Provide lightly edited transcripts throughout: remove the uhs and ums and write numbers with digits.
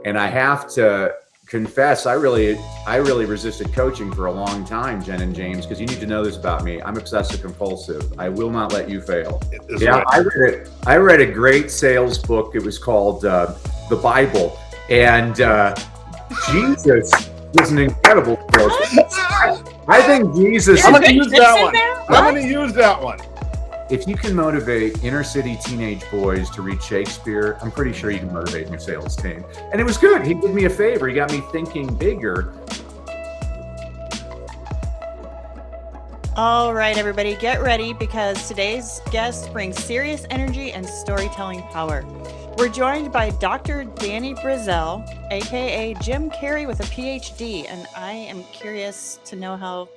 And I have to confess, I really resisted coaching for a long time, Jen and James, because you need to know this about me. I'm obsessive compulsive. I will not let you fail. Yeah, right. I read a great sales book. It was called The Bible, and Jesus was an incredible salesman. I think Jesus. I'm going to use that one. If you can motivate inner city teenage boys to read Shakespeare, I'm pretty sure you can motivate your sales team. And it was good. He did me a favor. He got me thinking bigger. All right, everybody, get ready because today's guest brings serious energy and storytelling power. We're joined by Dr. Danny Brassell, aka Jim Carrey with a PhD, and I am curious to know how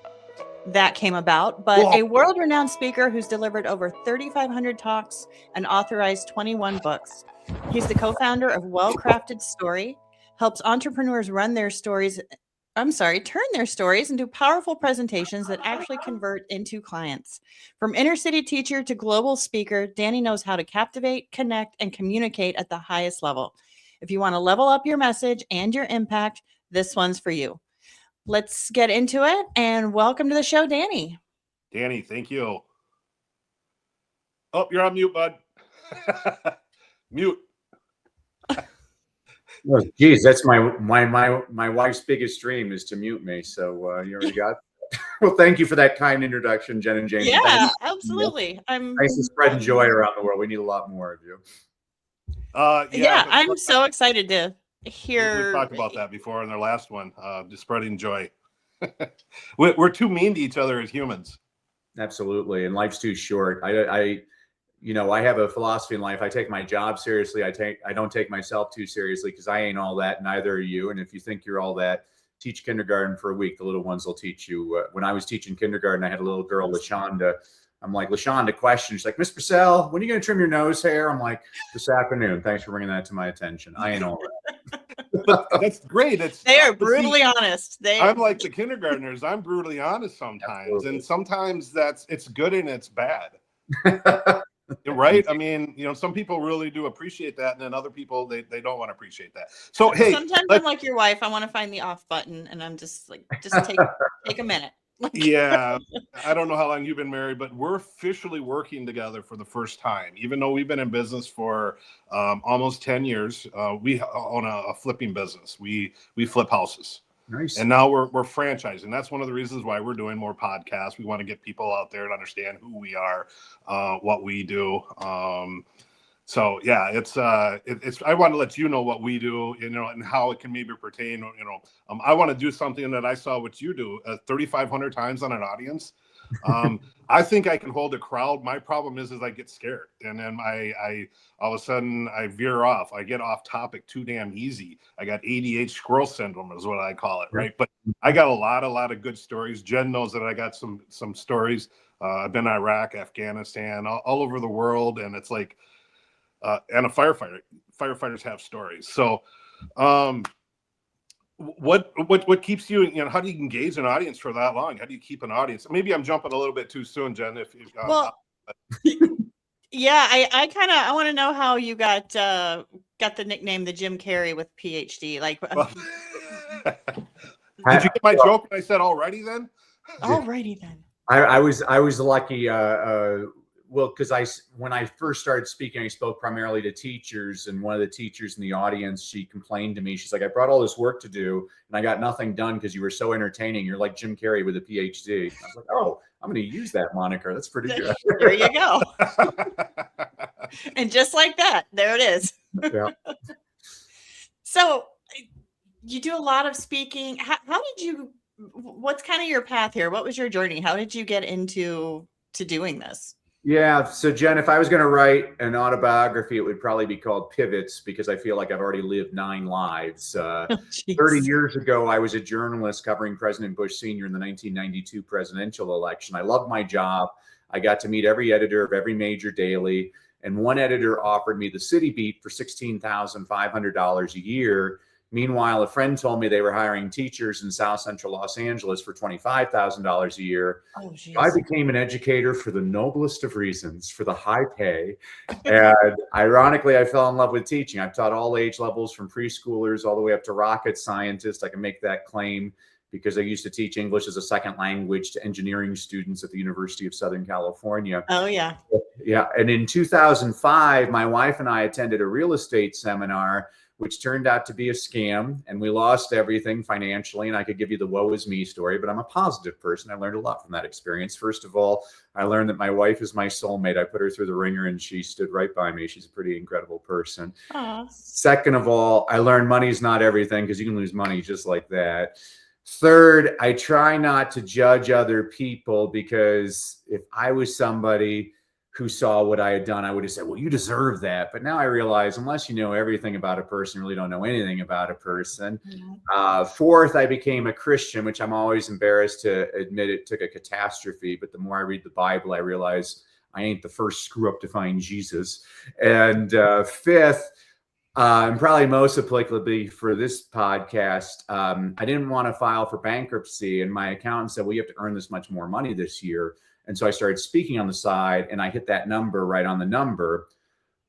that came about, but a world-renowned speaker who's delivered over 3,500 talks and authorized 21 books. He's the co-founder of Well-Crafted Story, helps entrepreneurs turn their stories into powerful presentations that actually convert into clients. From inner city teacher to global speaker, Danny knows how to captivate, connect, and communicate at the highest level. If you want to level up your message and your impact, this one's for you. Let's get into it, and welcome to the show, Danny. Danny, thank you. Oh, you're on mute, bud. Mute. Well, geez, that's my wife's biggest dream is to mute me. So you already got that. Well, thank you for that kind introduction, Jen and James. Yeah, absolutely. Nice to spread joy around the world. We need a lot more of you. Yeah, I'm so excited to hear. We talked about that before in their last one, just spreading joy. We're too mean to each other as humans. Absolutely, and life's too short. I have a philosophy in life. I take my job seriously. I don't take myself too seriously because I ain't all that. Neither are you. And if you think you're all that, teach kindergarten for a week. The little ones will teach you. When I was teaching kindergarten, I had a little girl, LaShonda. I'm like, LaShonda, question. She's like, Miss Brassell, when are you going to trim your nose hair? I'm like, this afternoon. Thanks for bringing that to my attention. I ain't all that. But that's great. They are brutally honest. I'm like the kindergartners. I'm brutally honest sometimes. Absolutely. And sometimes it's good and it's bad. Right? I mean, some people really do appreciate that, and then other people they don't want to appreciate that. So hey, sometimes I'm like your wife. I want to find the off button, and I'm just like, take a minute. Yeah, I don't know how long you've been married, but we're officially working together for the first time. Even though we've been in business for almost 10 years, we own a flipping business. We flip houses. Nice. And now we're franchising. That's one of the reasons why we're doing more podcasts. We want to get people out there and understand who we are, what we do. So yeah, it's I want to let you know what we do, and how it can maybe pertain. I want to do something that I saw what you do 3,500 times on an audience. I think I can hold a crowd. My problem is I get scared, and then I all of a sudden I veer off. I get off topic too damn easy. I got ADHD squirrel syndrome is what I call it, right? But I got a lot of good stories. Jen knows that I got some stories. I've been in Iraq, Afghanistan, all over the world, and it's like. And a firefighters have stories. So, what keeps you? How do you engage an audience for that long? How do you keep an audience? Maybe I'm jumping a little bit too soon, Jen. Yeah, I want to know how you got the nickname the Jim Carrey with PhD. Like, did you get my joke when I said alrighty then? Alrighty then. I was lucky. Well, because when I first started speaking, I spoke primarily to teachers, and one of the teachers in the audience, she complained to me. She's like, I brought all this work to do, and I got nothing done because you were so entertaining. You're like Jim Carrey with a PhD. I was like, oh, I'm going to use that moniker. That's pretty good. There you go. And just like that, there it is. Yeah. So you do a lot of speaking. What's kind of your path here? What was your journey? How did you get into doing this? Yeah. So Jen, if I was going to write an autobiography, it would probably be called Pivots, because I feel like I've already lived 9 lives. 30 years ago, I was a journalist covering President Bush Sr. in the 1992 presidential election. I loved my job. I got to meet every editor of every major daily. And one editor offered me the city beat for $16,500 a year Meanwhile, a friend told me they were hiring teachers in South Central Los Angeles for $25,000 a year. Oh, I geez. became an educator for the noblest of reasons, for the high pay. And ironically, I fell in love with teaching. I've taught all age levels from preschoolers all the way up to rocket scientists. I can make that claim because I used to teach English as a second language to engineering students at the University of Southern California. Oh, yeah. Yeah. And in 2005, my wife and I attended a real estate seminar, which turned out to be a scam, and we lost everything financially. And I could give you the woe is me story, but I'm a positive person. I learned a lot from that experience. First of all, I learned that my wife is my soulmate. I put her through the ringer and she stood right by me. She's a pretty incredible person. Aw. Second of all, I learned money's not everything, because you can lose money just like that. Third, I try not to judge other people, because if I was somebody who saw what I had done, I would have said, well, you deserve that. But now I realize, unless you know everything about a person, you really don't know anything about a person. Fourth, I became a Christian, which I'm always embarrassed to admit it took a catastrophe. But the more I read the Bible, I realize I ain't the first screw up to find Jesus. And fifth, and probably most applicably for this podcast, I didn't want to file for bankruptcy. And my accountant said, well, you have to earn this much more money this year. And so I started speaking on the side, and I hit that number right on the number.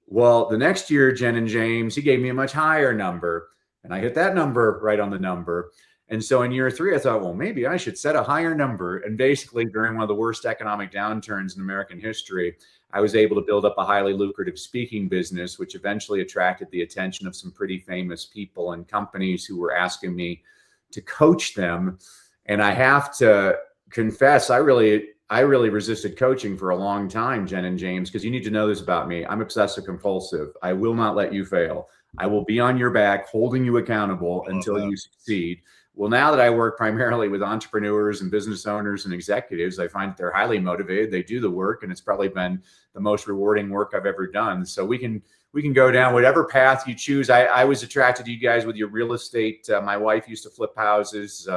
Well, the next year, Jen and James, he gave me a much higher number, and I hit that number right on the number. And so in year 3, I thought, well, maybe I should set a higher number. And basically, during one of the worst economic downturns in American history, I was able to build up a highly lucrative speaking business, which eventually attracted the attention of some pretty famous people and companies who were asking me to coach them. And I have to confess, I really resisted coaching for a long time, Jen and James, because you need to know this about me. I'm obsessive compulsive. I will not let you fail. I will be on your back, holding you accountable until you succeed. Well, now that I work primarily with entrepreneurs and business owners and executives, I find that they're highly motivated. They do the work, and it's probably been the most rewarding work I've ever done. So we can go down whatever path you choose. I was attracted to you guys with your real estate. My wife used to flip houses.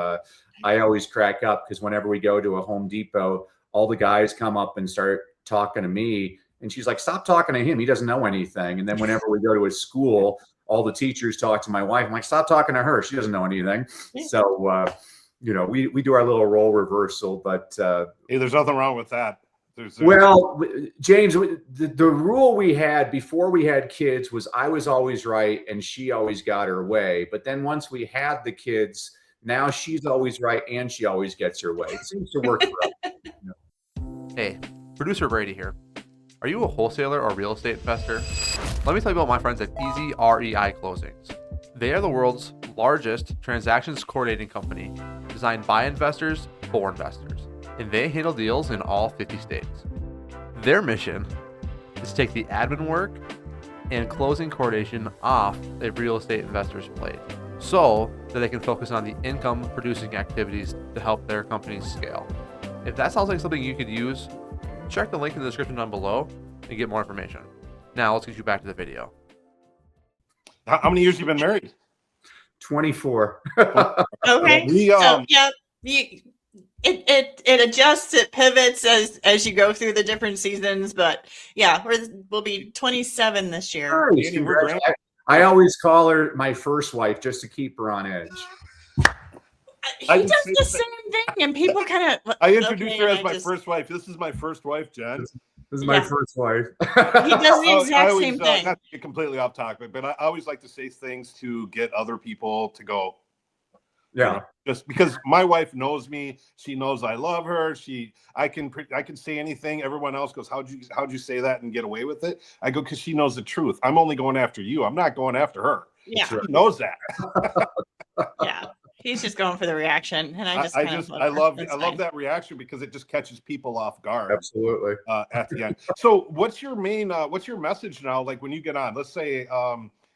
I always crack up because whenever we go to a Home Depot, all the guys come up and start talking to me. And she's like, stop talking to him. He doesn't know anything. And then whenever we go to a school, all the teachers talk to my wife. I'm like, stop talking to her. She doesn't know anything. So, we do our little role reversal, but hey, there's nothing wrong with that. Well, James, the rule we had before we had kids was I was always right and she always got her way. But then once we had the kids, now she's always right and she always gets her way. It seems to work for us. Hey, producer Brady here. Are you a wholesaler or real estate investor? Let me tell you about my friends at Easy REIClosings. They are the world's largest transactions coordinating company designed by investors for investors, and they handle deals in all 50 states. Their mission is to take the admin work and closing coordination off a real estate investor's plate so that they can focus on the income producing activities to help their companies scale. If that sounds like something you could use, check the link in the description down below and get more information. Now let's get you back to the video. How many years have you been married? 24. Okay. So yeah, it adjusts, it pivots as you go through the different seasons, but yeah, we'll be 27 this year. Nice. I always call her my first wife just to keep her on edge. He does the same thing, and people kind of. I introduced her as my first wife. This is my first wife, Jen. This is my first wife. He does the exact same thing. Not to get completely off topic, but I always like to say things to get other people to go. Yeah. Just because my wife knows me, she knows I love her. I can say anything. Everyone else goes, how'd you say that and get away with it? I go, because she knows the truth. I'm only going after you. I'm not going after her. Yeah. She knows that. Yeah. He's just going for the reaction, and I love that reaction because it just catches people off guard. Absolutely. At the end. So, what's your message now? Like when you get on, let's say,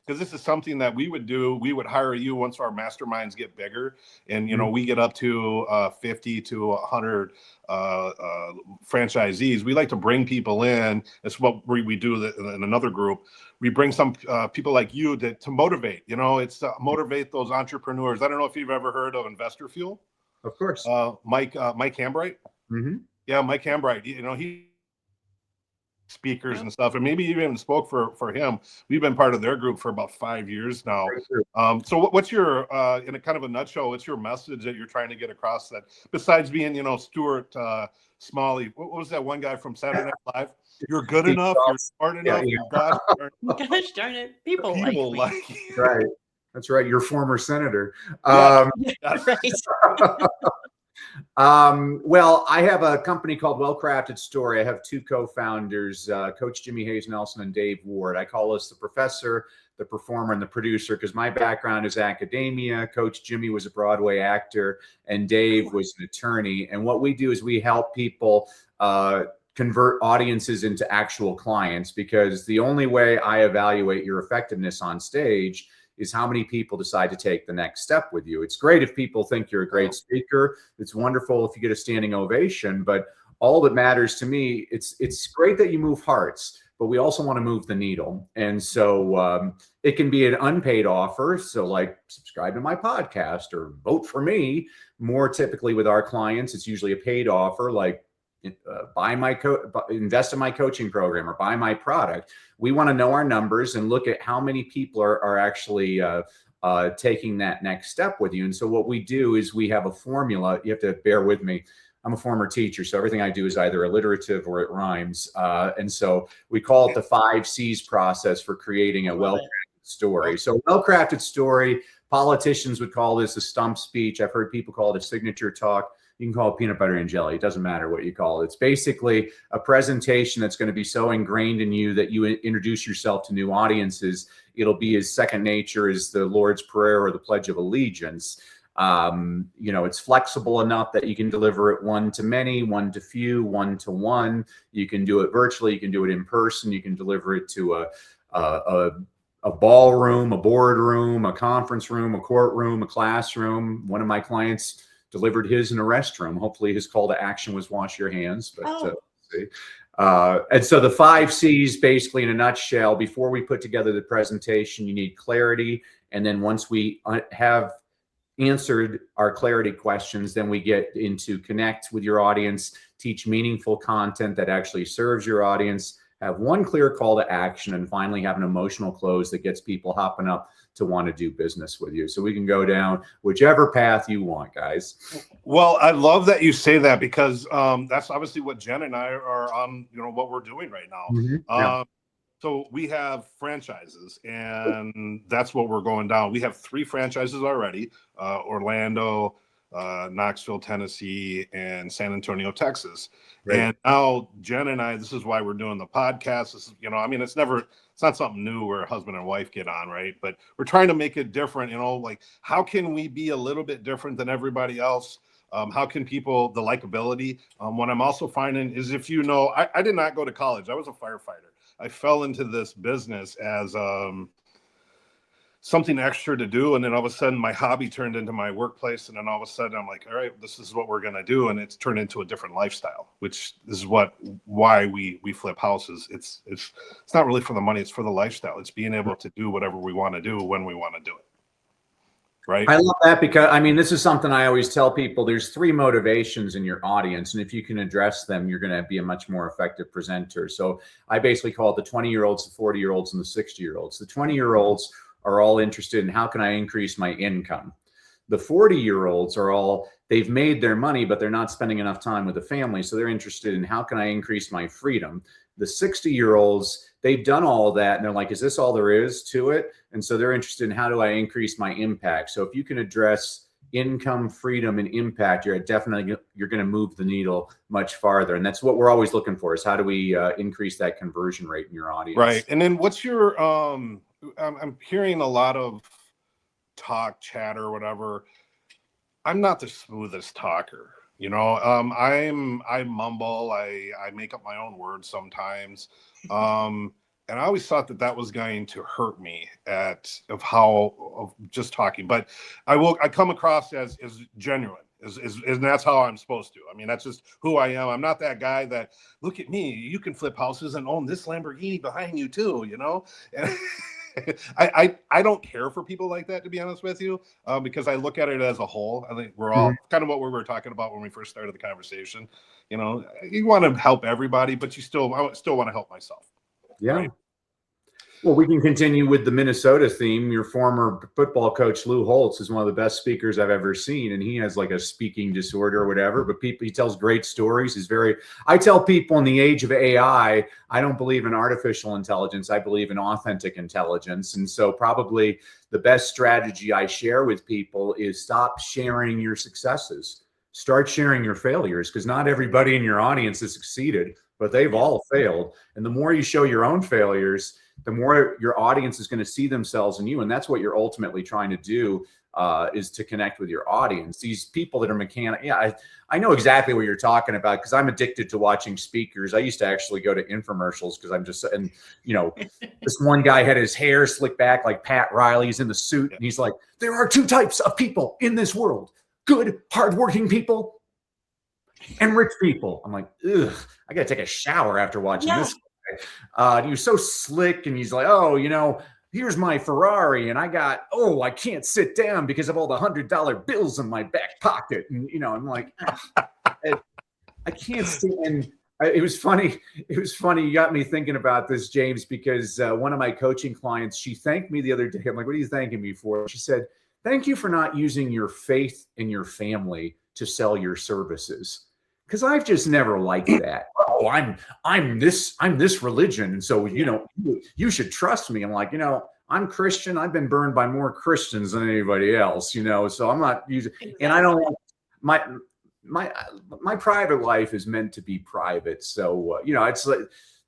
because this is something that we would do. We would hire you once our masterminds get bigger, and we get up to 50 to 100 franchisees. We like to bring people in. That's what we do in another group. We bring some people like you to motivate. It's to motivate those entrepreneurs. I don't know if you've ever heard of Investor Fuel. Of course. Mike Hambright. Mm-hmm. Yeah, Mike Hambright. speakers and stuff. And maybe you even spoke for him. We've been part of their group for about 5 years now. So what's your, in a kind of a nutshell, what's your message that you're trying to get across, that besides being, Stuart Smalley, what was that one guy from Saturday Night Live? You're good enough, you're smart enough, you're gosh darn it, people like me. Right. That's right. Your former senator. Right. Well, I have a company called Well Crafted Story. I have two co-founders, Coach Jimmy Hayes Nelson and Dave Ward. I call us the professor, the performer, and the producer because my background is academia. Coach Jimmy was a Broadway actor, and Dave was an attorney. And what we do is we help people convert audiences into actual clients, because the only way I evaluate your effectiveness on stage is how many people decide to take the next step with you. It's great if people think you're a great speaker. It's wonderful if you get a standing ovation, but all that matters to me, it's great that you move hearts, but we also want to move the needle. And so it can be an unpaid offer. So like subscribe to my podcast or vote for me. More typically with our clients, it's usually a paid offer, like invest in my coaching program or buy my product. We want to know our numbers and look at how many people are actually taking that next step with you. And so what we do is we have a formula. You have to bear with me. I'm a former teacher, so everything I do is either alliterative or it rhymes. And so we call it the 5 C's process for creating a well-crafted story. So well-crafted story, politicians would call this a stump speech. I've heard people call it a signature talk. You can call it peanut butter and jelly. It doesn't matter what you call it. It's basically a presentation that's going to be so ingrained in you that you introduce yourself to new audiences. It'll be as second nature as the Lord's Prayer or the Pledge of Allegiance. It's flexible enough that you can deliver it one to many, one to few, one to one. You can do it virtually. You can do it in person. You can deliver it to a ballroom, a boardroom, a conference room, a courtroom, a classroom. One of my clients delivered his in a restroom. Hopefully his call to action was wash your hands. But see. And so the 5 C's basically in a nutshell, before we put together the presentation, you need clarity. And then once we have answered our clarity questions, then we get into connect with your audience, teach meaningful content that actually serves your audience, have one clear call to action, and finally have an emotional close that gets people hopping up to want to do business with you. So we can go down whichever path you want, guys. Well, I love that you say that, because that's obviously what Jen and I are on, what we're doing right now. Yeah. So we have franchises, and that's what we're going down. We have 3 franchises already, Orlando, Knoxville, Tennessee, and San Antonio, Texas. Right. And now Jen and I, this is why we're doing the podcast. This is, it's not something new where husband and wife get on, right? But we're trying to make it different, like how can we be a little bit different than everybody else? How can people, the likability? What I'm also finding is I did not go to college. I was a firefighter. I fell into this business as something extra to do. And then all of a sudden my hobby turned into my workplace. And then all of a sudden I'm like, all right, this is what we're going to do. And it's turned into a different lifestyle, which is why we flip houses. It's not really for the money. It's for the lifestyle. It's being able to do whatever we want to do when we want to do it. Right. I love that, because this is something I always tell people. There's 3 motivations in your audience, and if you can address them, you're going to be a much more effective presenter. So I basically call it the 20-year-olds, the 40-year-olds, and the 60-year-olds. The 20-year-olds are all interested in how can I increase my income. The 40-year-olds they've made their money, but they're not spending enough time with the family. So they're interested in how can I increase my freedom. The 60-year-olds, they've done all of that, and they're like, is this all there is to it? And so they're interested in how do I increase my impact? So if you can address income, freedom, and impact, you're going to move the needle much farther. And that's what we're always looking for, is how do we increase that conversion rate in your audience? Right. And then what's your, I'm hearing a lot of talk, chatter, whatever. I'm not the smoothest talker. I mumble, I make up my own words sometimes. And I always thought that was going to hurt me of just talking, but I come across as genuine, and that's how I'm supposed to. That's just who I am. I'm not that guy that, look at me, you can flip houses and own this Lamborghini behind you too, I don't care for people like that, to be honest with you, because I look at it as a whole. I think we're all kind of what we were talking about when we first started the conversation. You know, you want to help everybody, but I still want to help myself. Yeah. Right? Well, we can continue with the Minnesota theme. Your former football coach, Lou Holtz, is one of the best speakers I've ever seen. And he has like a speaking disorder or whatever, but he tells great stories. I tell people in the age of AI, I don't believe in artificial intelligence. I believe in authentic intelligence. And so probably the best strategy I share with people is stop sharing your successes. Start sharing your failures, because not everybody in your audience has succeeded, but they've all failed. And the more you show your own failures, the more your audience is going to see themselves in you. And that's what you're ultimately trying to do, is to connect with your audience. These people that are mechanic. Yeah, I know exactly what you're talking about, because I'm addicted to watching speakers. I used to actually go to infomercials because I'm just, and you know, this one guy had his hair slicked back like Pat Riley's in the suit. And he's like, there are two types of people in this world: good, hardworking people and rich people. I'm like, ugh, I got to take a shower after watching this. He was so slick, and he's like, oh, you know, here's my Ferrari, and I can't sit down because of all the $100 bills in my back pocket. And, you know, I'm like, I can't sit. And it was funny. It was funny. You got me thinking about this, James, because one of my coaching clients, she thanked me the other day. I'm like, what are you thanking me for? She said, thank you for not using your faith in your family to sell your services. Because I've just never liked that. Oh, I'm this religion, and so you know, you should trust me. I'm like, you know, I'm Christian. I've been burned by more Christians than anybody else, you know. So I'm not using, and I don't my private life is meant to be private. So you know, it's like,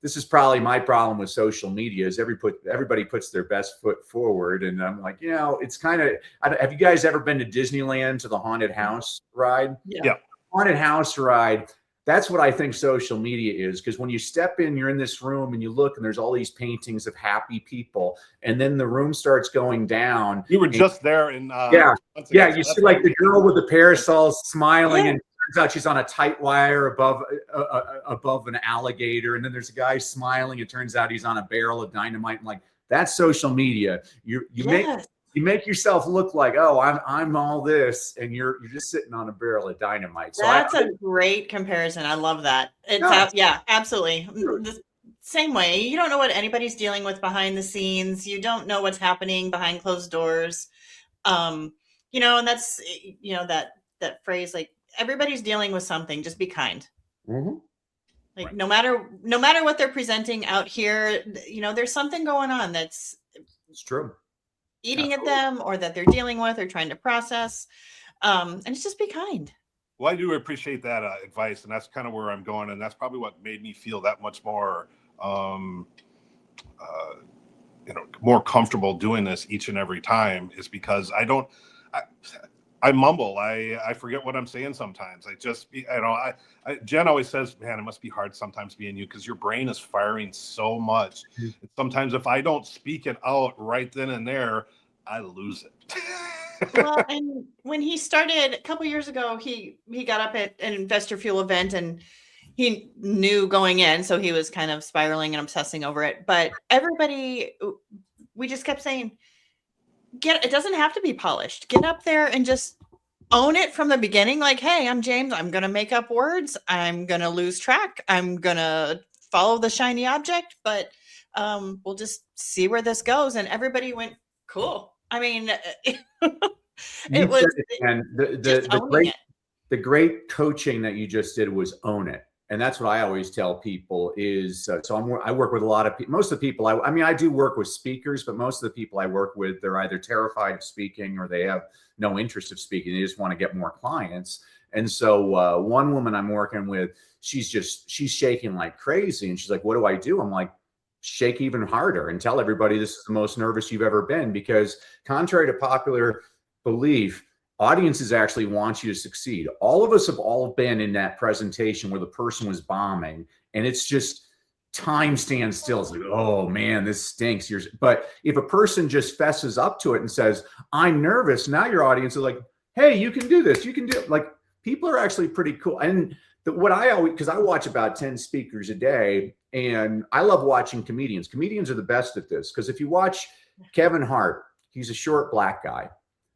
this is probably my problem with social media is everybody puts their best foot forward, and I'm like, you know, it's kind of. Have you guys ever been to Disneyland to the haunted house ride? Yeah. Haunted house ride. That's what I think social media is, because when you step in, you're in this room and you look and there's all these paintings of happy people, and then the room starts going down. We were just there in you see like the girl with the parasol smiling, and it turns out she's on a tight wire above an alligator, and then there's a guy smiling. It turns out he's on a barrel of dynamite. And like, that's social media. You make yourself look like, oh, I'm all this, and you're just sitting on a barrel of dynamite. So that's a great comparison. I love that. Absolutely. The same way. You don't know what anybody's dealing with behind the scenes. You don't know what's happening behind closed doors. You know, and that's, you know, that phrase, like, everybody's dealing with something. Just be kind. Mm-hmm. Like, no matter what they're presenting out here, you know, there's something going on it's true. Eating at them, or that they're dealing with or trying to process. And it's just be kind. Well, I do appreciate that advice, and that's kind of where I'm going, and that's probably what made me feel that much more, more comfortable doing this each and every time, is because I mumble. I forget what I'm saying sometimes. Jen always says, man, it must be hard sometimes being you, because your brain is firing so much. Mm-hmm. Sometimes if I don't speak it out right then and there, I lose it. Well, and when he started a couple years ago, he got up at an Investor Fuel event, and he knew going in, so he was kind of spiraling and obsessing over it. But we just kept saying, it doesn't have to be polished. Get up there and just own it from the beginning. Like, hey, I'm James. I'm going to make up words. I'm going to lose track. I'm going to follow the shiny object, but we'll just see where this goes. And everybody went, cool. I mean, it was the great coaching that you just did was own it. And that's what I always tell people is, I work with a lot of people. Most of the people, I do work with speakers, but most of the people I work with, they're either terrified of speaking or they have no interest of speaking. They just want to get more clients. And so one woman I'm working with, she's shaking like crazy. And she's like, what do I do? I'm like, shake even harder and tell everybody this is the most nervous you've ever been, because contrary to popular belief, audiences actually want you to succeed. All of us have all been in that presentation where the person was bombing, and it's just time stands still. It's like, oh man, this stinks. But if a person just fesses up to it and says, I'm nervous, now your audience is like, hey, you can do this. You can do it. Like, people are actually pretty cool. And because I watch about 10 speakers a day, and I love watching comedians. Comedians are the best at this, because if you watch Kevin Hart, he's a short black guy.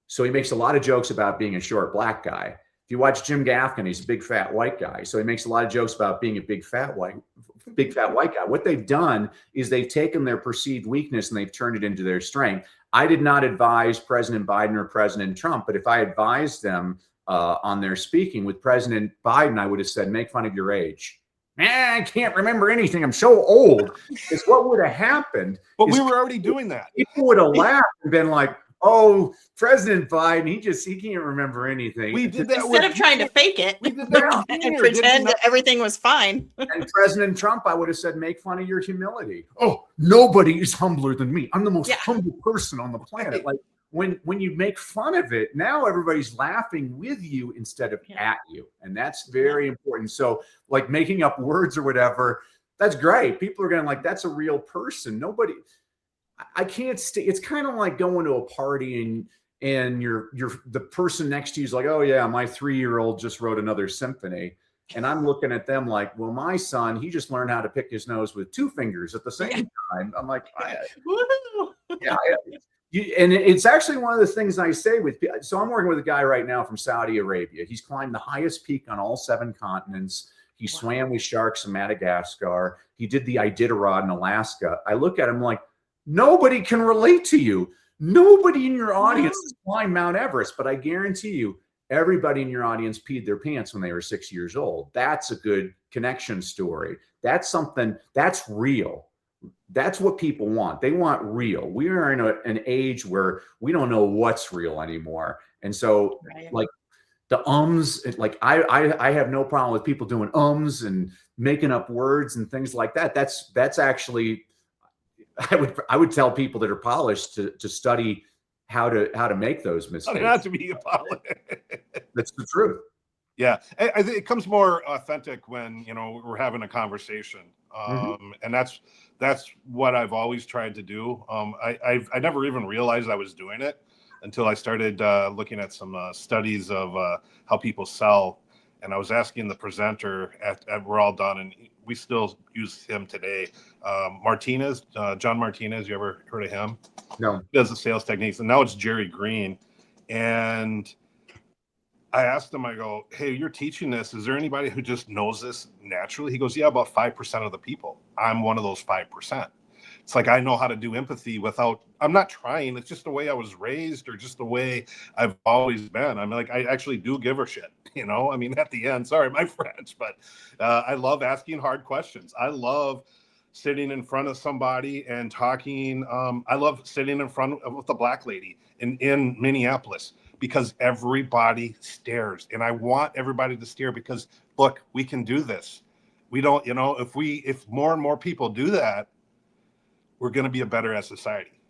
So he makes a lot of jokes about being a short black guy. If you watch Jim Gaffigan, he's a big fat white guy. So he makes a lot of jokes about being a big fat white guy. What they've done is they've taken their perceived weakness and they've turned it into their strength. I did not advise President Biden or President Trump, but if I advised them on their speaking with President Biden, I would have said, make fun of your age. I can't remember anything. I'm so old. Because what would have happened? But we were already doing that. People would have laughed and been like, oh, President Biden, he can't remember anything. We did that Instead of trying to fake it we did that and pretend that everything was fine. And President Trump, I would have said, make fun of your humility. Oh, nobody is humbler than me. I'm the most humble person on the planet. Like when you make fun of it, now everybody's laughing with you instead of at you. And that's very important. So like making up words or whatever, that's great. People are going to like, that's a real person. I can't stay. It's kind of like going to a party and the person next to you is like, oh yeah, my 3-year-old just wrote another symphony. And I'm looking at them like, well, my son, he just learned how to pick his nose with 2 fingers at the same time. I'm like, and it's actually one of the things I say so I'm working with a guy right now from Saudi Arabia. He's climbed the highest peak on all 7 continents. He swam with sharks in Madagascar. He did the Iditarod in Alaska. I look at him like, nobody can relate to you. Nobody in your audience has climbed Mount Everest, but I guarantee you, everybody in your audience peed their pants when they were 6 years old. That's a good connection story. That's something that's real. That's what people want. They want real. We are in an age where we don't know what's real anymore. And so like the like I have no problem with people doing ums and making up words and things like that. That's actually, I would tell people that are polished to study how to make those mistakes. Not to be polished. That's the truth. Yeah, I think it comes more authentic when we're having a conversation, and that's what I've always tried to do. I never even realized I was doing it until I started looking at some studies of how people sell, and I was asking the presenter we're all done, and we still use him today. Martinez, John Martinez, you ever heard of him? No. He does the sales techniques, and now it's Jerry Green. And I asked him, I go, hey, you're teaching this. Is there anybody who just knows this naturally? He goes, yeah, about 5% of the people. I'm one of those 5%. It's like I know how to do empathy I'm not trying. It's just the way I was raised or just the way I've always been. I'm like, I actually do give a shit. I mean, at the end, sorry, my French, but I love asking hard questions. I love sitting in front of somebody and talking. I love sitting in front of the black lady in Minneapolis because everybody stares. And I want everybody to stare because, look, we can do this. We don't, if more and more people do that, we're going to be a better society.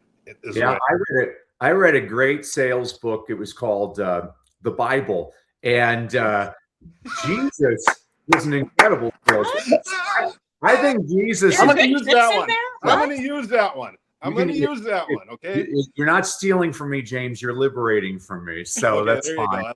I read a great sales book. It was called The Bible. And Jesus was an incredible sales book. I think Jesus. I'm going to use that one. I'm going to use that one. Okay. You're not stealing from me, James. You're liberating from me. So Okay, that's fine.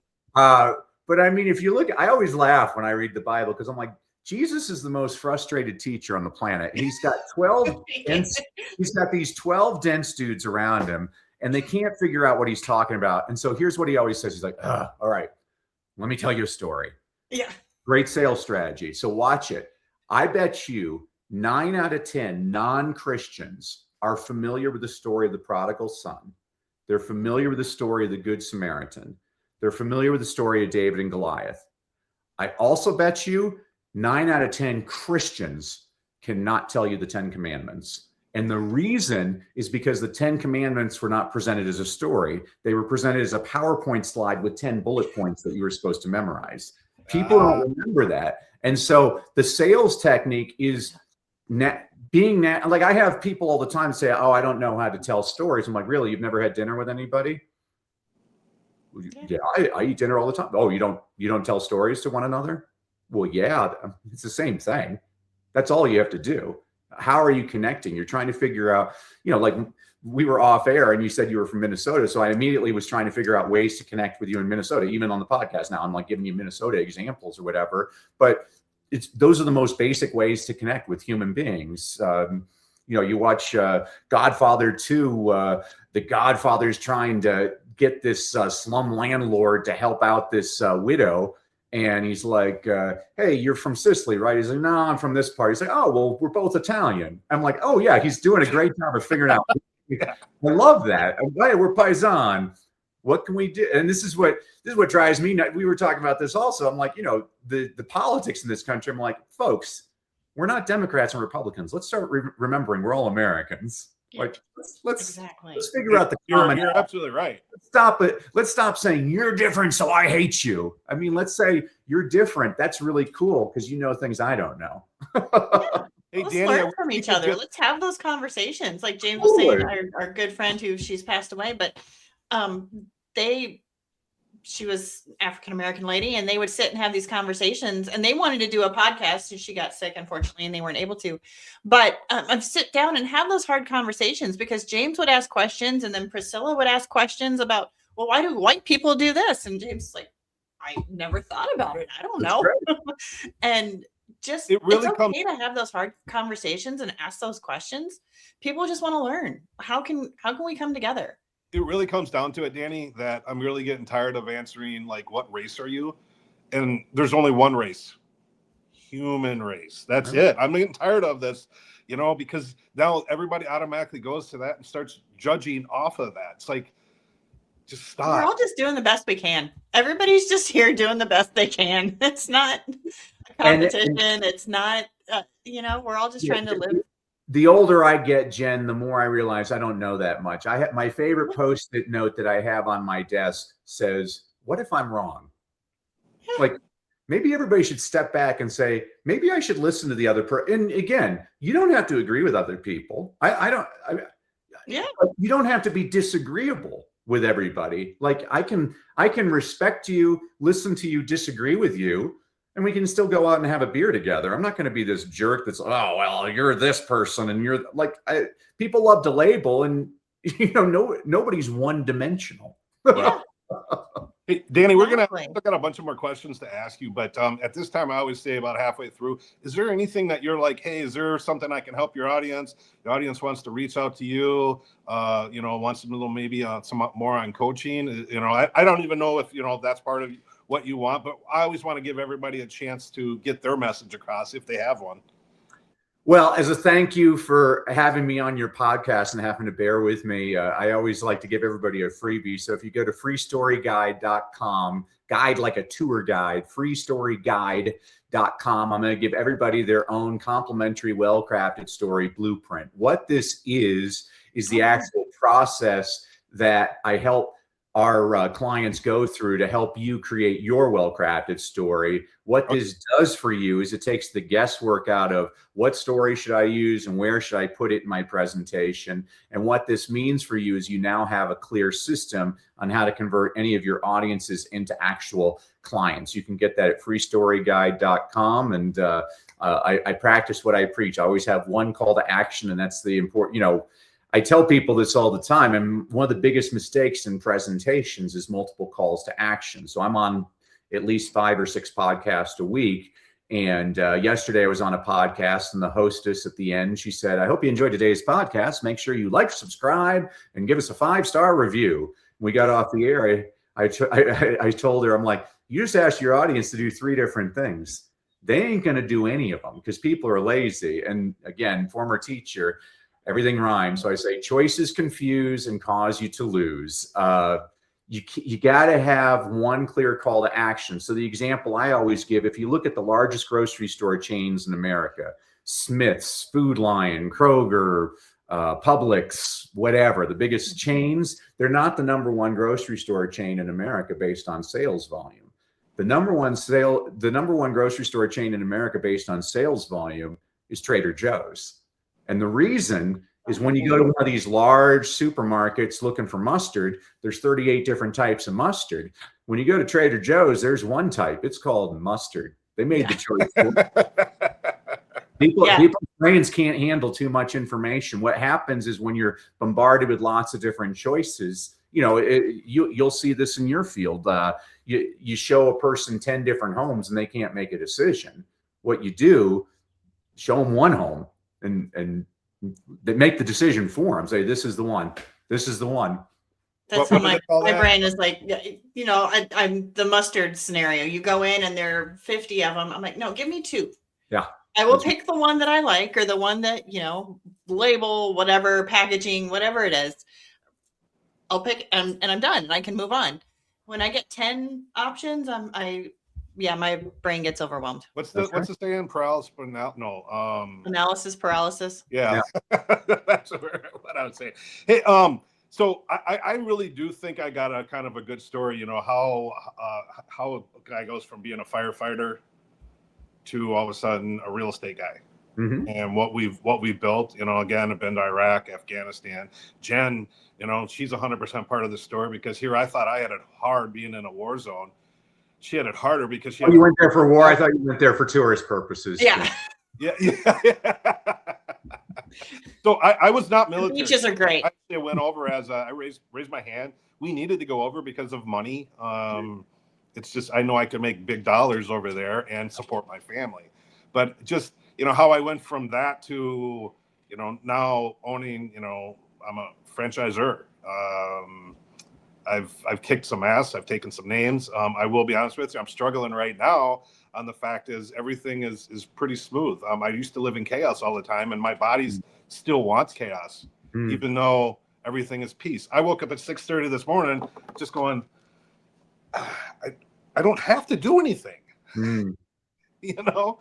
But I mean, if you look, I always laugh when I read the Bible because I'm like, Jesus is the most frustrated teacher on the planet. He's got 12 he's got these 12 dense dudes around him and they can't figure out what he's talking about. And so here's what he always says. He's like, all right, let me tell you a story. Yeah. Great sales strategy. So watch it. I bet you 9 out of 10 non-Christians are familiar with the story of the prodigal son. They're familiar with the story of the Good Samaritan. They're familiar with the story of David and Goliath. I also bet you 9 out of 10 Christians cannot tell you the 10 commandments. And the reason is because the 10 commandments were not presented as a story. They were presented as a PowerPoint slide with 10 bullet points that you were supposed to memorize. People don't remember that. And so the sales technique is like I have people all the time say, oh, I don't know how to tell stories. I'm like, really? You've never had dinner with anybody? Yeah, I eat dinner all the time. Oh, you don't tell stories to one another? Well, yeah, it's the same thing. That's all you have to do. How are you connecting? You're trying to figure out, like we were off air and you said you were from Minnesota. So I immediately was trying to figure out ways to connect with you in Minnesota, even on the podcast. Now I'm like giving you Minnesota examples or whatever, but those are the most basic ways to connect with human beings. you watch Godfather 2, the Godfather's trying to get this slum landlord to help out this widow. And he's like, hey, you're from Sicily, right? He's like, no, I'm from this part. He's like, oh, well, we're both Italian. I'm like, oh, yeah, he's doing a great job of figuring out. I love that. I'm glad we're paisan. What can we do? And this is what drives me nuts. We were talking about this also. I'm like, the politics in this country. I'm like, folks, we're not Democrats and Republicans. Let's start remembering we're all Americans. Like, let's figure out the common. You're absolutely right. Stop it. Let's stop saying you're different, so I hate you. I mean, let's say you're different. That's really cool because you know things I don't know. Hey, Let's Danny, learn from each other. Let's have those conversations. Like James was saying, our good friend she's passed away, but she was African-American lady, and they would sit and have these conversations, and they wanted to do a podcast, and she got sick, unfortunately, and they weren't able to, but I'd sit down and have those hard conversations because James would ask questions, and then Priscilla would ask questions about, well, why do white people do this? And James is like, I never thought about it. I don't know. And just, it's okay to have those hard conversations and ask those questions. People just want to learn. How can we come together? It really comes down to it, Danny, that I'm really getting tired of answering like, what race are you? And there's only one race, human race. That's it. I'm getting tired of this, because now everybody automatically goes to that and starts judging off of that. It's like, just stop. We're all just doing the best we can. Everybody's just here doing the best they can. It's not a competition. It's not, we're all just trying to live. The older I get, Jen, the more I realize I don't know that much. I have my favorite Post-it note that I have on my desk says, "What if I'm wrong?" Like, maybe everybody should step back and say, maybe I should listen to the other person. And again, you don't have to agree with other people. You don't have to be disagreeable with everybody. Like, I can respect you, listen to you, disagree with you, and we can still go out and have a beer together. I'm not going to be this jerk that's, oh, well, you're this person and you're like, people love to label, and nobody's one dimensional. Yeah. Hey, Danny, we're going to look at a bunch of more questions to ask you, but at this time, I always say about halfway through, is there anything that you're like, hey, is there something I can help your audience? The audience wants to reach out to you, wants a little, maybe some more on coaching. I don't even know if, that's part of what you want, but I always want to give everybody a chance to get their message across if they have one. Well, as a thank you for having me on your podcast and having to bear with me, I always like to give everybody a freebie. So if you go to freestoryguide.com, guide like a tour guide, freestoryguide.com, I'm going to give everybody their own complimentary, well-crafted story blueprint. What this is the actual process that I help our clients go through to help you create your well-crafted story. What this does for you is it takes the guesswork out of what story should I use and where should I put it in my presentation. And what this means for you is you now have a clear system on how to convert any of your audiences into actual clients. You can get that at freestoryguide.com. And I practice what I preach. I always have one call to action, and that's the important, I tell people this all the time, and one of the biggest mistakes in presentations is multiple calls to action. So I'm on at least 5 or 6 podcasts a week. And yesterday I was on a podcast, and the hostess at the end, she said, I hope you enjoyed today's podcast. Make sure you like, subscribe, and give us a 5-star review. We got off the air. I told her, I'm like, you just asked your audience to do 3 different things. They ain't going to do any of them because people are lazy. And again, former teacher, everything rhymes. So I say choices confuse and cause you to lose. You got to have one clear call to action. So the example I always give, if you look at the largest grocery store chains in America, Smith's, Food Lion, Kroger, Publix, whatever, the biggest chains, they're not the number one grocery store chain in America based on sales volume. The number one grocery store chain in America based on sales volume is Trader Joe's. And the reason is when you go to one of these large supermarkets looking for mustard, there's 38 different types of mustard. When you go to Trader Joe's, there's one type. It's called mustard. They made the choice. People's brains can't handle too much information. What happens is when you're bombarded with lots of different choices, you'll see this in your field. You show a person 10 different homes and they can't make a decision. What you do, show them one home. And They make the decision for them. Say, this is the one. This is the one. That's What how do they call my that? brain is like, you know, I'm the mustard scenario. You go in and there are 50 of them. I'm like, no, give me 2. Yeah. I will pick the one that I like, or the one that, you know, label, whatever, packaging, whatever it is. I'll pick and I'm done and I can move on. When I get 10 options, my brain gets overwhelmed. What's That's the saying? Paralysis, but no. Analysis paralysis. Yeah, that's what I would say. Hey, so I really do think I got a kind of a good story. You know how a guy goes from being a firefighter to all of a sudden a real estate guy, and what we've built. You know, again, I've been to Iraq, Afghanistan. Jen, you know, she's 100% part of the story, because here I thought I had it hard being in a war zone. She had it harder because she. You went there for war. I thought you went there for tourist purposes. Yeah. Yeah. So I was not military. Beaches are great. I went over as I raised my hand. We needed to go over because of money. It's just, I know I could make big dollars over there and support my family. But just, you know, how I went from that to, you know, now owning, you know, I'm a franchisor. I've kicked some ass. I've taken some names. I will be honest with you. I'm struggling right now on the fact is everything is pretty smooth. I used to live in chaos all the time, and my body still wants chaos, even though everything is peace. I woke up at 6:30 this morning just going, I don't have to do anything. You know,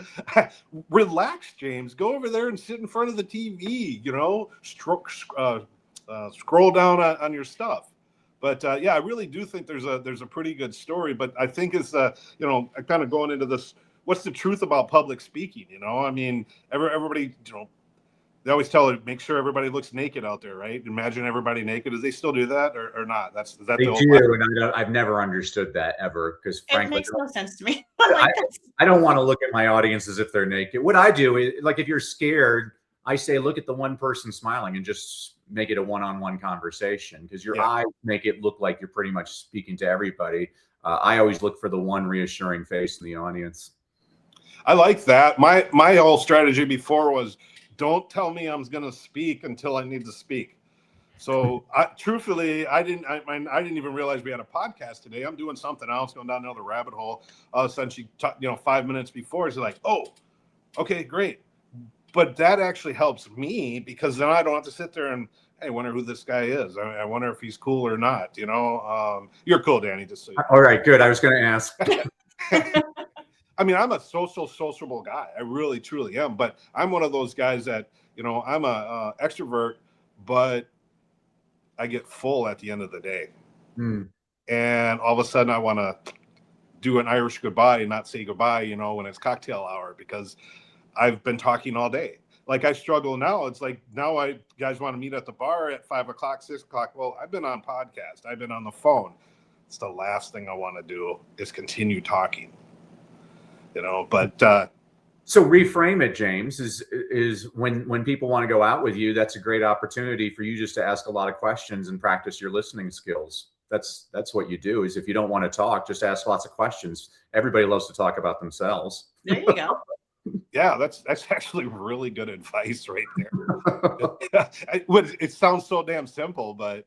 relax, James. Go over there and sit in front of the TV, you know, scroll down on your stuff. But yeah, I really do think there's a pretty good story. But I think it's you know, kind of going into this, what's the truth about public speaking? You know, I mean, everybody, you know, they always tell it, make sure everybody looks naked out there, right? Imagine everybody naked. Do they still do that or not? Is that They the old do, and I've never understood that ever, because It frankly, makes no sense to me. I'm like, I don't want to look at my audience as if they're naked. What I do is, like, if you're scared, I say, look at the one person smiling and just make it a one-on-one conversation, because your eyes make it look like you're pretty much speaking to everybody. I always look for the one reassuring face in the audience. I like that. My whole strategy before was, don't tell me I'm going to speak until I need to speak. So truthfully, I didn't even realize we had a podcast today. I'm doing something else, going down another rabbit hole. All of a sudden, she, 5 minutes before, she's like, "Oh, okay, great." But that actually helps me, because then I don't have to sit there and, hey, I wonder who this guy is. I wonder if he's cool or not. You know, you're cool, Danny. Just so you know. All right, good. I was going to ask. I mean, I'm a sociable guy. I really, truly am. But I'm one of those guys that, you know, I'm a extrovert, but I get full at the end of the day. And all of a sudden I want to do an Irish goodbye and not say goodbye, you know, when it's cocktail hour, because I've been talking all day. Like, I struggle now. It's like, now guys want to meet at the bar at 5 o'clock, 6 o'clock. Well, I've been on podcast. I've been on the phone. It's the last thing I want to do is continue talking. You know, but so reframe it, James, is when people want to go out with you, that's a great opportunity for you just to ask a lot of questions and practice your listening skills. That's what you do. Is if you don't want to talk, just ask lots of questions. Everybody loves to talk about themselves. there you go. yeah, that's actually really good advice right there. It sounds so damn simple, but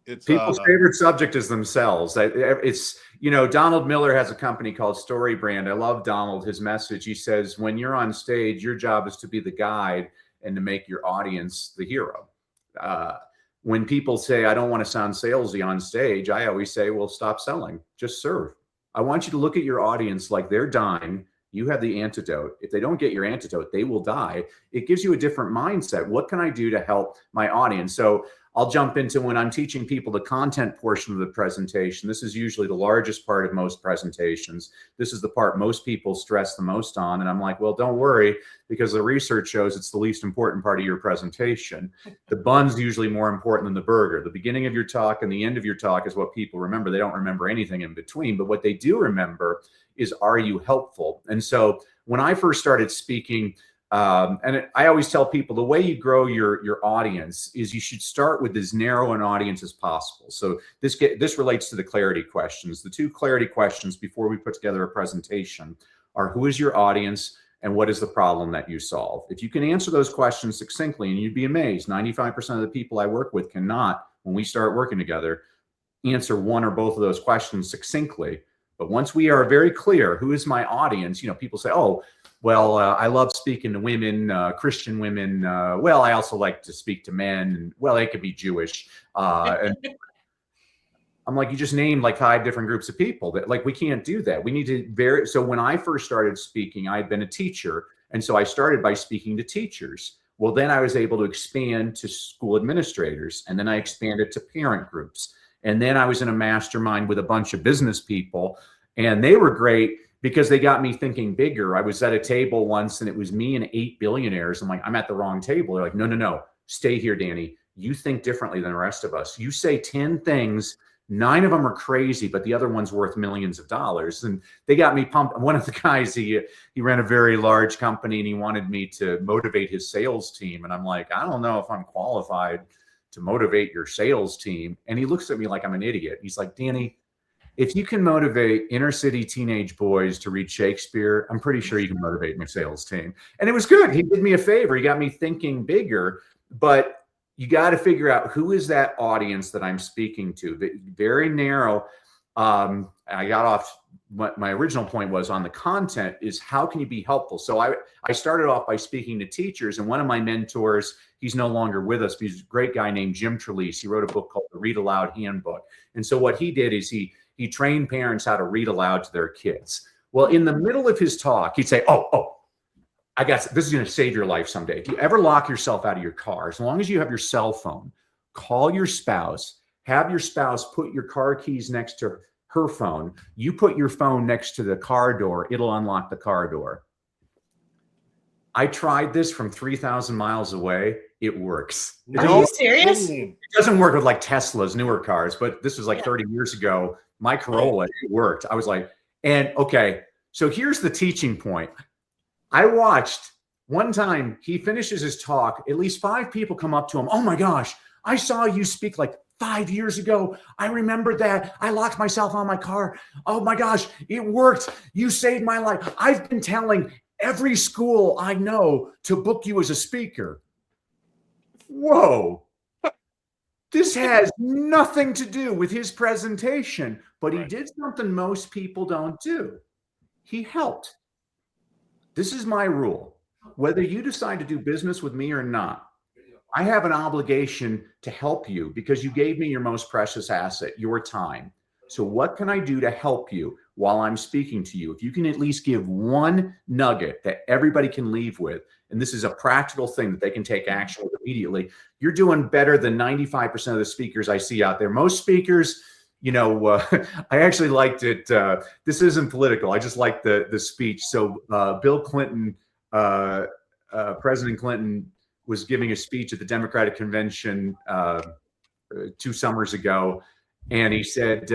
it's people's favorite subject is themselves. It's, you know, Donald Miller has a company called Story Brand. I love Donald, his message. He says, when you're on stage, your job is to be the guide and to make your audience the hero. When people say, I don't want to sound salesy on stage, I always say, well, stop selling, just serve. I want you to look at your audience like they're dying. You have the antidote. If they don't get your antidote, they will die. It gives you a different mindset. What can I do to help my audience? So I'll jump into, when I'm teaching people the content portion of the presentation, this is usually the largest part of most presentations. This is the part most people stress the most on. And I'm like, well, don't worry, because the research shows it's the least important part of your presentation. The bun's usually more important than the burger. The beginning of your talk and the end of your talk is what people remember. They don't remember anything in between, but what they do remember is, are you helpful? And so when I first started speaking, I always tell people, the way you grow your audience is you should start with as narrow an audience as possible. So this relates to the clarity questions. The two clarity questions before we put together a presentation are, who is your audience and what is the problem that you solve? If you can answer those questions succinctly, and you'd be amazed, 95% of the people I work with cannot, when we start working together, answer one or both of those questions succinctly. But once we are very clear, who is my audience? You know, people say, oh, well, I love speaking to women, Christian women. Well, I also like to speak to men. And, well, they could be Jewish. And I'm like, you just named like 5 different groups of people. That, like, we can't do that. We need to so when I first started speaking, I had been a teacher. And so I started by speaking to teachers. Well, then I was able to expand to school administrators. And then I expanded to parent groups. And then I was in a mastermind with a bunch of business people, and they were great because they got me thinking bigger. I was at a table once, and it was me and 8 billionaires. I'm like, I'm at the wrong table. They're like, no, stay here, Danny. You think differently than the rest of us. You say 10 things, 9 of them are crazy, but the other one's worth millions of dollars. And they got me pumped. One of the guys, he ran a very large company, and he wanted me to motivate his sales team. And I'm like, I don't know if I'm qualified to motivate your sales team. And he looks at me like I'm an idiot. He's like, Danny, if you can motivate inner city teenage boys to read Shakespeare, I'm pretty sure you can motivate my sales team. And it was good. He did me a favor. He got me thinking bigger, but you got to figure out who is that audience that I'm speaking to. Very narrow. I got off, my original point was on the content is how can you be helpful? So I started off by speaking to teachers, and one of my mentors, he's no longer with us, but he's a great guy named Jim Trelease. He wrote a book called The Read Aloud Handbook. And so what he did is he trained parents how to read aloud to their kids. Well, in the middle of his talk, he'd say, oh, I guess this is going to save your life someday. If you ever lock yourself out of your car, as long as you have your cell phone, call your spouse, have your spouse put your car keys next to her phone. You put your phone next to the car door, it'll unlock the car door. I tried this from 3,000 miles away. It works. Are you serious? It doesn't work with like Tesla's newer cars, but this was like 30 years ago. My Corolla, it worked. I was like, and okay, so here's the teaching point. I watched one time he finishes his talk, at least 5 people come up to him. Oh my gosh, I saw you speak like 5 years ago. I remember that. I locked myself on my car. Oh my gosh, it worked. You saved my life. I've been telling every school I know to book you as a speaker. Whoa. This has nothing to do with his presentation, but he did something most people don't do. He helped. This is my rule. Whether you decide to do business with me or not, I have an obligation to help you because you gave me your most precious asset, your time. So what can I do to help you while I'm speaking to you? If you can at least give one nugget that everybody can leave with, and this is a practical thing that they can take action with immediately, you're doing better than 95% of the speakers I see out there. Most speakers, I actually liked it. This isn't political. I just like the speech. So Bill Clinton, President Clinton was giving a speech at the Democratic Convention 2 summers ago. And he said,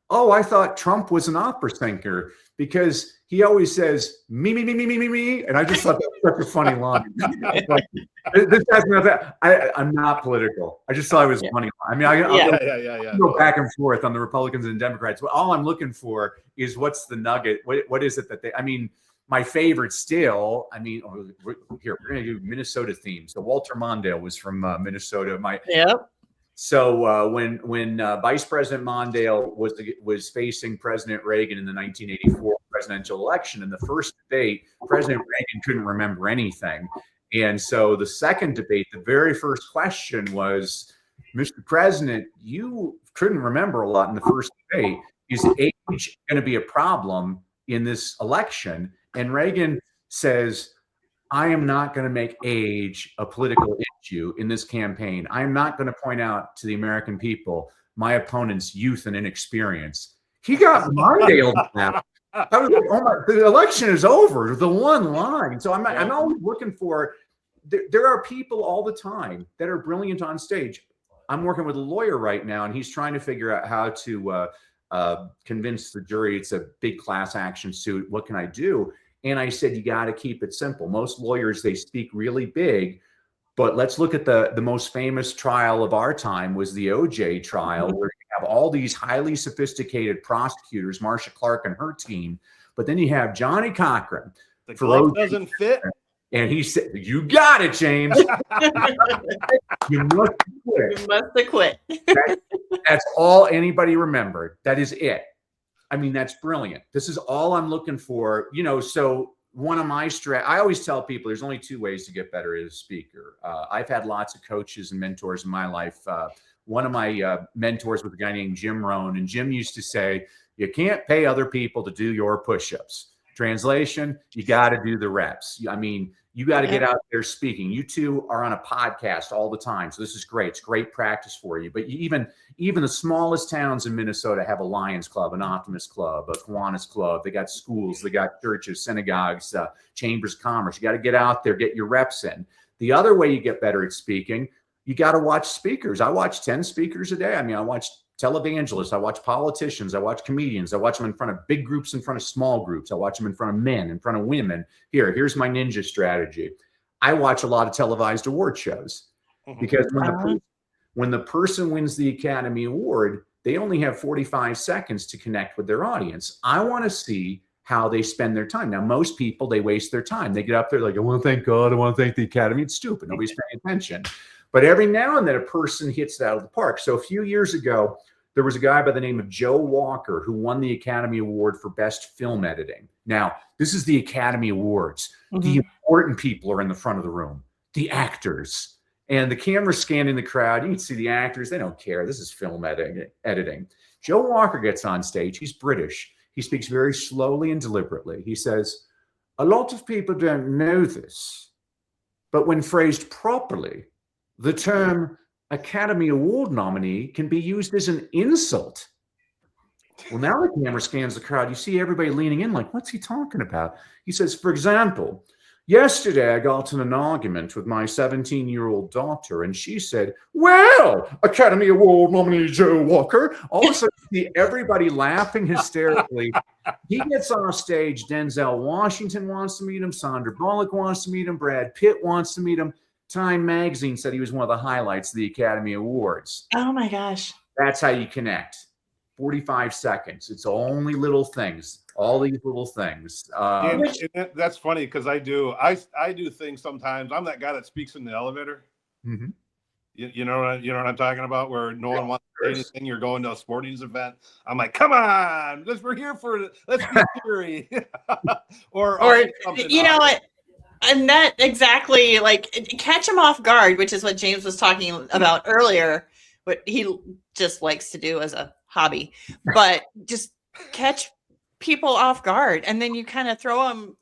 oh, I thought Trump was an opera singer because he always says, me. And I just thought that was such a funny line. Like, this has nothing. I'm not political. I just thought it was a funny line. I mean, I'll go back and forth on the Republicans and Democrats. But all I'm looking for is what's the nugget? What is it that my favorite still, here, we're going to do Minnesota themes. So Walter Mondale was from Minnesota. So when Vice President Mondale was facing President Reagan in the 1984 presidential election, in the first debate, President Reagan couldn't remember anything. And so the second debate, the very first question was, Mr. President, you couldn't remember a lot in the first debate. Is age going to be a problem in this election? And Reagan says, I am not going to make age a political issue in this campaign. I am not going to point out to the American people my opponent's youth and inexperience. He got Mondale back. I was like, oh my, the election is over. The one line. So I'm always looking for, there are people all the time that are brilliant on stage. I'm working with a lawyer right now, and he's trying to figure out how to convince the jury it's a big class action suit. What can I do? And I said, you got to keep it simple. Most lawyers, they speak really big, but let's look at the most famous trial of our time was the OJ trial, where you have all these highly sophisticated prosecutors, Marcia Clark and her team, but then you have Johnny Cochran, The glove doesn't fit. And he said, "You got it, James. You must quit." You must have quit. That's all anybody remembered. That is it. I mean, that's brilliant. This is all I'm looking for. So one of my I always tell people there's only 2 ways to get better as a speaker. I've had lots of coaches and mentors in my life. One of my mentors was a guy named Jim Rohn, and Jim used to say, "You can't pay other people to do your push-ups." Translation, you got to do the reps. I mean, you got to get out there speaking. You two are on a podcast all the time. So this is great. It's great practice for you. But even the smallest towns in Minnesota have a Lions Club, an Optimist Club, a Kiwanis Club. They got schools, they got churches, synagogues, chambers of commerce. You got to get out there, get your reps in. The other way you get better at speaking, you got to watch speakers. I watch 10 speakers a day. I mean, I watch televangelists, I watch politicians, I watch comedians, I watch them in front of big groups, in front of small groups, I watch them in front of men, in front of women. Here's my ninja strategy. I watch a lot of televised award shows because when the person wins the Academy Award, they only have 45 seconds to connect with their audience. I want to see how they spend their time. Now, most people, they waste their time. They get up there like, "I want to thank God, I want to thank the Academy." It's stupid. Nobody's paying attention. But every now and then a person hits it out of the park. So a few years ago, there was a guy by the name of Joe Walker who won the Academy Award for Best Film Editing. Now, this is the Academy Awards. The important people are in the front of the room, the actors. And the camera's scanning the crowd. You can see the actors. They don't care. This is film editing. Joe Walker gets on stage. He's British. He speaks very slowly and deliberately. He says, "A lot of people don't know this, but when phrased properly, the term Academy Award nominee can be used as an insult." Well, now the camera scans the crowd. You see everybody leaning in like, what's he talking about? He says, "For example, yesterday I got in an argument with my 17-year-old daughter, and she said, 'Well, Academy Award nominee Joe Walker.'" All of a sudden, you see everybody laughing hysterically. He gets on stage. Denzel Washington wants to meet him. Sandra Bullock wants to meet him. Brad Pitt wants to meet him. Time magazine said he was one of the highlights of the Academy Awards. Oh my gosh. That's how you connect. 45 seconds. It's only little things. All these little things. And that's funny because I do things sometimes. I'm that guy that speaks in the elevator. Mm-hmm. You know what I'm talking about, where no one wants to say anything. You're going to a sporting event. I'm like, "Come on, we're here for let's be cheery." or you know what? And that exactly, like, catch them off guard, which is what James was talking about earlier, what he just likes to do as a hobby. But just catch people off guard, and then you kind of throw them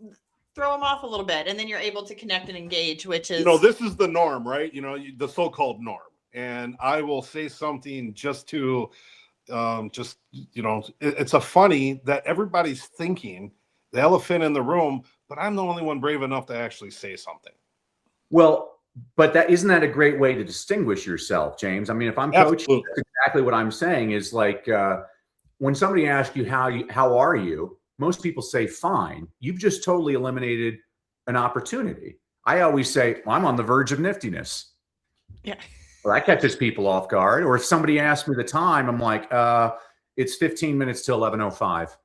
off a little bit, and then you're able to connect and engage, which is, this is the norm, right? The so-called norm. And I will say something just to, it's a funny that everybody's thinking the elephant in the room, but I'm the only one brave enough to actually say something. Well, but isn't that a great way to distinguish yourself, James? I mean, if I'm coaching, that's exactly what I'm saying is like when somebody asks you how are you, most people say fine. You've just totally eliminated an opportunity. I always say, well, I'm on the verge of niftiness. Yeah. Well, that catches people off guard. Or if somebody asks me the time, I'm like, it's 15 minutes till 11:05.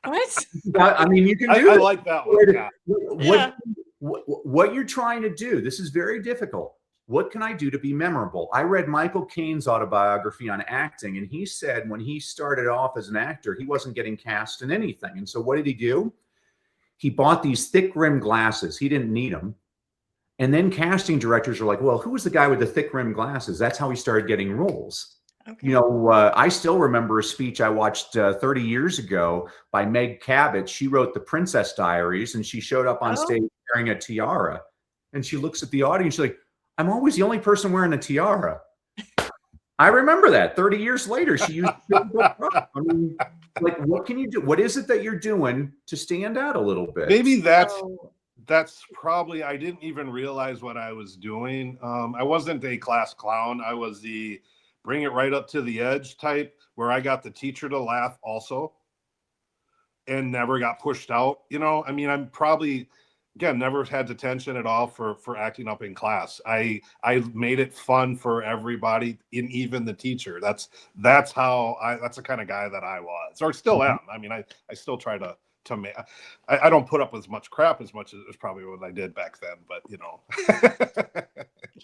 What? I mean, you can do I like that one. What you're trying to do, this is very difficult. What can I do to be memorable? I read Michael Caine's autobiography on acting, and he said when he started off as an actor, he wasn't getting cast in anything. And so what did he do? He bought these thick rimmed glasses. He didn't need them. And then casting directors are like, well, who was the guy with the thick rimmed glasses? That's how he started getting roles. Okay. I still remember a speech I watched 30 years ago by Meg Cabot. She wrote The Princess Diaries, and she showed up on stage wearing a tiara. And she looks at the audience, she's like, I'm always the only person wearing a tiara. I remember that 30 years later, she used I mean, like, what can you do? What is it that you're doing to stand out a little bit? Maybe that's probably, I didn't even realize what I was doing. I wasn't a class clown. I was the bring it right up to the edge type, where I got the teacher to laugh also and never got pushed out. I mean, I'm probably again, never had detention at all for acting up in class. I made it fun for everybody, and even the teacher. That's the kind of guy that I was, or still am. I mean, I still try to make. I don't put up with as much crap as probably what I did back then, but you know.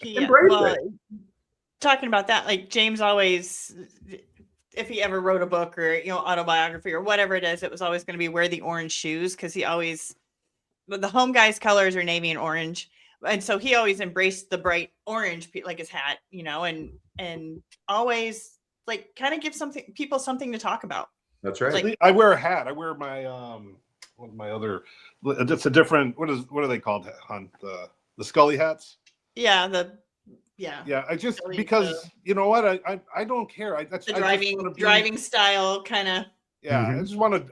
Embrace well, it. talking about that, like James always, if he ever wrote a book or autobiography or whatever it is, it was always going to be wear the orange shoes, because he always, the home guy's colors are navy and orange, and so he always embraced the bright orange, like his hat, and always like kind of give people something to talk about. That's right. Like, I wear a hat. I wear my one of my other. It's a different. What are they called? On the Scully hats. Yeah, I just, because you know what, I don't care. The driving style kind of. Yeah,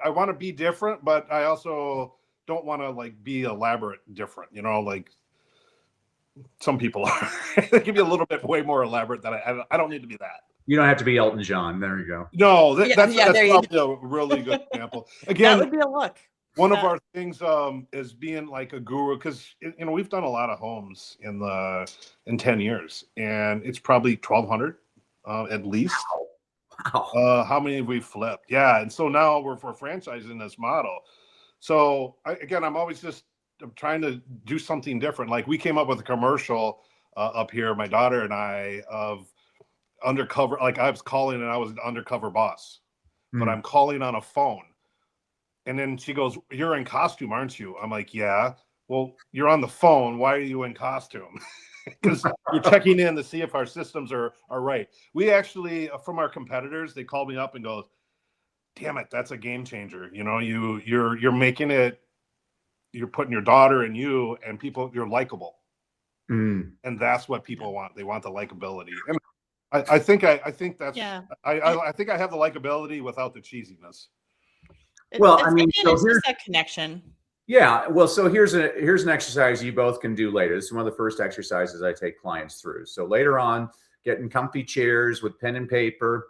I want to be different, but I also don't want to like be elaborate different. Like some people are. They can be a little bit way more elaborate than I don't need to be that. You don't have to be Elton John. There you go. No, that's probably a really good example. Again, that would be a look. One of our things is being like a guru, because we've done a lot of homes in 10 years, and it's probably 1,200 at least. Wow. How many have we flipped? Yeah, and so now we're franchising this model. So I'm always just trying to do something different. Like we came up with a commercial up here, my daughter and I, of undercover. Like I was calling and I was an undercover boss, but I'm calling on a phone. And then she goes, "You're in costume, aren't you?" I'm like, "Yeah." "Well, you're on the phone. Why are you in costume?" Because you're checking in to see if our systems are right. We actually, from our competitors, they called me up and go, "Damn it, that's a game changer. You're making it. You're putting your daughter and you and people. You're likable, and that's what people want. They want the likability. And I think that's. Yeah. I think I have the likability without the cheesiness. Well, I mean, so it's just that connection. Yeah. Well, so here's an exercise you both can do later. This is one of the first exercises I take clients through. So later on, get in comfy chairs with pen and paper,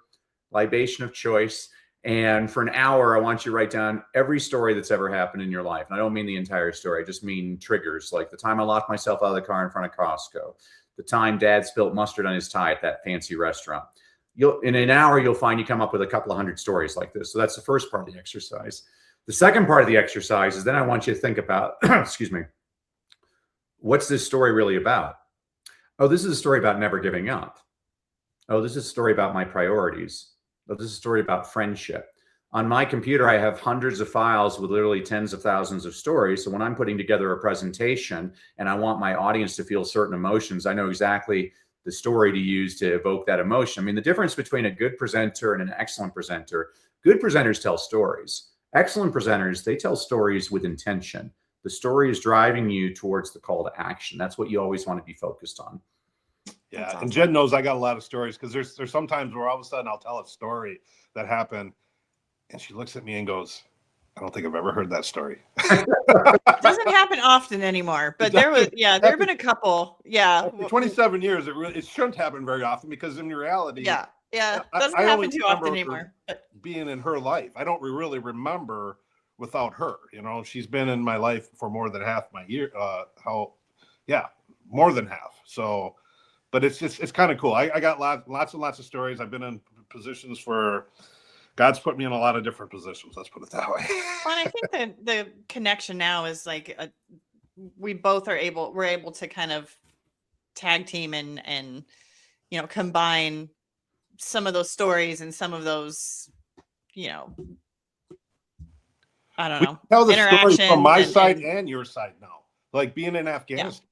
libation of choice. And for an hour, I want you to write down every story that's ever happened in your life. And I don't mean the entire story. I just mean triggers, like the time I locked myself out of the car in front of Costco, the time Dad spilt mustard on his tie at that fancy restaurant. In an hour, you'll find you come up with a couple of hundred stories like this. So that's the first part of the exercise. The second part of the exercise is then I want you to think about, excuse me, what's this story really about? Oh, this is a story about never giving up. Oh, this is a story about my priorities. Oh, this is a story about friendship. On my computer, I have hundreds of files with literally tens of thousands of stories. So when I'm putting together a presentation and I want my audience to feel certain emotions, I know exactly the story to use to evoke that emotion. I mean, the difference between a good presenter and an excellent presenter, good presenters tell stories. Excellent presenters, they tell stories with intention. The story is driving you towards the call to action. That's what you always want to be focused on. Yeah, awesome. And Jen knows I got a lot of stories, because there's sometimes where all of a sudden I'll tell a story that happened and she looks at me and goes, "I don't think I've ever heard that story." It doesn't happen often anymore, but there have been a couple. Yeah. For 27 years, it shouldn't happen very often, because in reality, it doesn't happen too often anymore. Being in her life, I don't really remember without her. She's been in my life for more than half my year. More than half. So, but it's kind of cool. I got lots and lots of stories. I've been in positions for. God's put me in a lot of different positions. Let's put it that way. Well, and I think that the connection now is like we're able to kind of tag team and combine some of those stories and some of those, I don't know. Tell the story from my side and your side now. Like being in Afghanistan,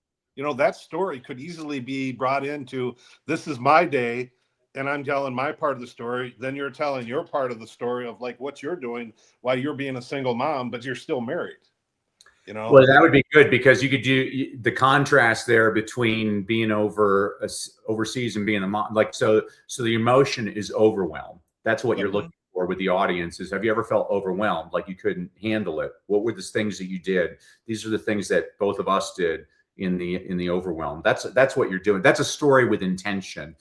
that story could easily be brought into, this is my day, and I'm telling my part of the story. Then you're telling your part of the story of like what you're doing while you're being a single mom, but you're still married. Well, that would be good, because you could do the contrast there between being overseas and being a mom. Like, so the emotion is overwhelm. That's what you're looking for with the audience is, have you ever felt overwhelmed? Like you couldn't handle it? What were the things that you did? These are the things that both of us did in the overwhelm. That's what you're doing. That's a story with intention.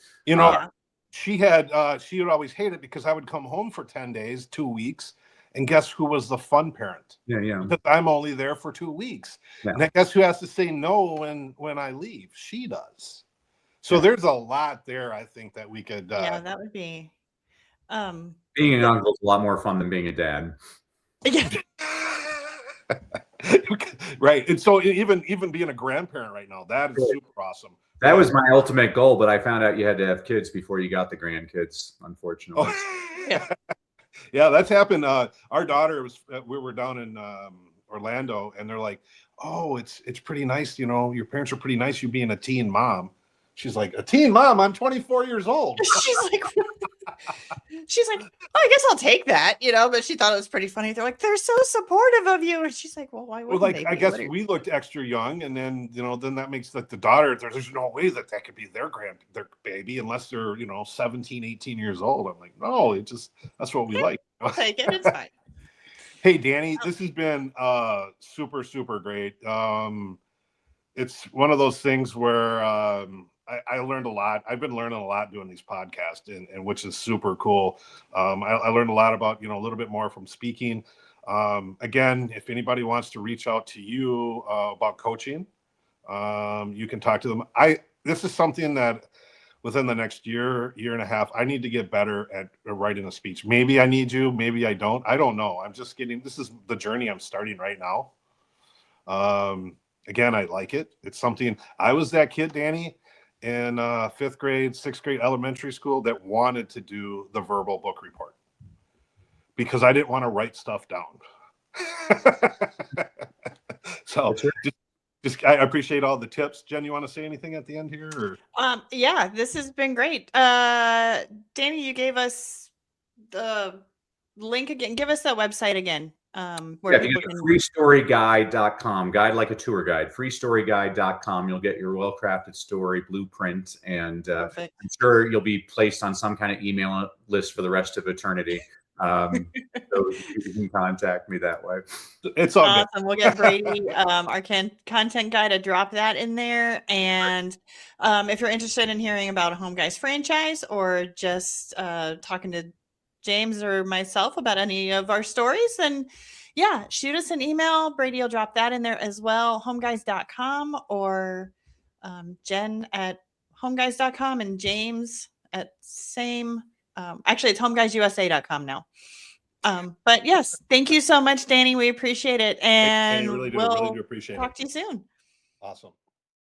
She would always hate it because I would come home for 10 days, 2 weeks, And guess who was the fun parent? Yeah, yeah. Because I'm only there for 2 weeks. Yeah. And guess who has to say no when I leave? She does. So there's a lot there, I think, that we could. Yeah, that would be. Being an uncle is a lot more fun than being a dad. Yeah. Right. And so even being a grandparent right now, that is super awesome. That was my ultimate goal, but I found out you had to have kids before you got the grandkids, unfortunately. Oh. Yeah, that's happened. Our daughter we were down in Orlando, and they're like, "Oh, it's pretty nice, you know, your parents are pretty nice, you being a teen mom." She's like, "A teen mom? I'm 24 years old." She's like, oh, I guess I'll take that, you know, but she thought it was pretty funny. They're like, they're so supportive of you. And she's like, well, why wouldn't Well, they I be? guess we looked extra young, and then, you know, then that makes the daughter, there's no way that could be their baby unless they're, you know, 17, 18 years old. I'm like, no, that's what we like. I'll take it. It's fine. Hey, Danny, this has been super, super great. It's one of those things where I learned a lot. I've been learning a lot doing these podcasts, and which is super cool. I learned a lot about, you know, a little bit more from speaking. Again, if anybody wants to reach out to you about coaching, you can talk to them. This is something that within the next year and a half, I need to get better at writing a speech. Maybe I need you, maybe I don't. I don't know. This is the journey I'm starting right now. Again, I like it. It's something, I was that kid, Danny, in 5th grade, 6th grade elementary school that wanted to do the verbal book report because I didn't want to write stuff down. So I appreciate all the tips. Jen, you want to say anything at the end here? Or? Yeah, this has been great. Danny, you gave us the link again. Give us that website again. Where people can freestoryguide.com, guide like a tour guide, freestoryguide.com. You'll get your well-crafted story blueprint, and I'm sure you'll be placed on some kind of email list for the rest of eternity. So you can contact me that way. It's all awesome. good. We'll get Brady, our content guy, to drop that in there. And if you're interested in hearing about a Home Guys franchise, or just talking to James or myself about any of our stories, then yeah, shoot us an email. Brady will drop that in there as well. homeguys.com, or Jen at homeguys.com, and James at same. Actually, it's homeguysusa.com now. But yes, thank you so much, Danny. We appreciate it. And really do we'll appreciate talk it. to you soon. Awesome.